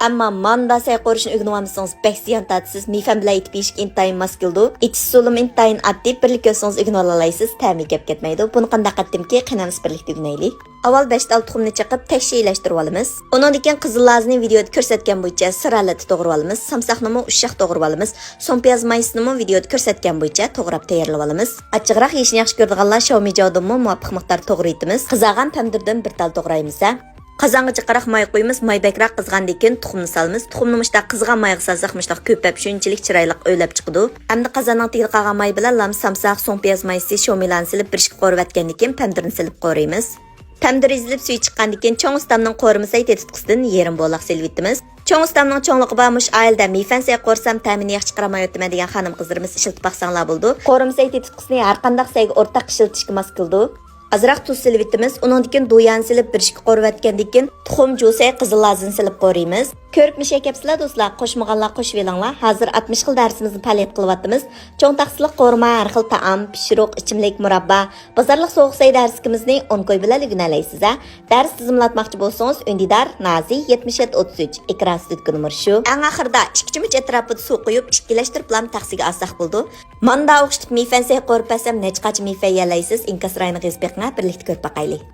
Ammo manda say qo'rishni o'rganolmasangiz bek ziyon tatisiz. Mifam bilan aytib beshik intayin mas keldi. Itish so'lim intayin addiy birlik ko'rsangiz o'rganolalaysiz. Ta'mi gap ketmaydi. Buni qanday qatdimki qinamiz birlikda o'rganaylik. Avval 5 tal tuxumni chiqib tashkillashtirib olamiz. Undan keyin qizil lazni videoda ko'rsatgan bo'yicha siralati to'g'rab olamiz. Samsaqni ushoq to'g'rab olamiz. So'ng piyoz maysini videoda ko'rsatgan bo'yicha to'g'rab tayyorlab olamiz. Achchiqroq yeyishni yaxshi ko'radiganlar Xiaomi jodimni muvofiq miqdor to'g'raytimiz. Qizargan pomidordan bir tal to'g'raymiz. Qozonga jiqaroq may qo'yamiz. May bakroq qizgandan keyin tuxumni solamiz. Tuxumni mushta qizgan mayga solsak mushta ko'pab shunchalik chiroyli o'ylab chiqadi. Hamda qozonning tagida qolgan may bilan lam samsaq, so'ng piyoz maysi, shomilan silib bir ishga qo'rvatgandan keyin pomidorni silib qo'raymiz. Pomidor ezilib suvi chiqqandan keyin cho'ng ustamning qo'rimisak tetitqisidan yarim bo'loq silvitimiz. Cho'ng ustamning cho'ngligi bo'lmuş oilda mifansay qo'rsam ta'mini yaxshi chiqaramayotman degan xonim qizlarimiz ishiltib baqsanglar bo'ldi. Qo'rimsak tetitqisini har qanday sayga o'rtaq ishiltishga mos keldi. Azroq tuz silvitimiz, undan keyin do'yan silib bir ishga qo'rvatgandan keyin tuxum, jo'say, qizil lazini silib qo'raymiz. Ko'rib mishakapsizlar do'stlar, qo'shmaganlar qo'shib elinglar. Hozir 60 xil darsimizni faoliyat qilyapmiz. Cho'ng taqsiliq qo'rma, har xil taom, pishiruq, ichimlik, murabba, bozorlik so'g'say darskimizni 10 qo'y bilan o'rganalaysiz. Dars tizimlatmoqchi bo'lsangiz, Undidar Nazi 7733 ekran studiyasi nomeri shu. Eng oxirida 2 cho'mich atrofida suv qo'yib, ishkilashtirib bilan taksiga olsak bo'ldi. Manda o'xshitib mifansay qo'rpasam nechqacha mifay yalaysiz, inkas rayni g'izbiqni birlikda ko'rib baqaylik.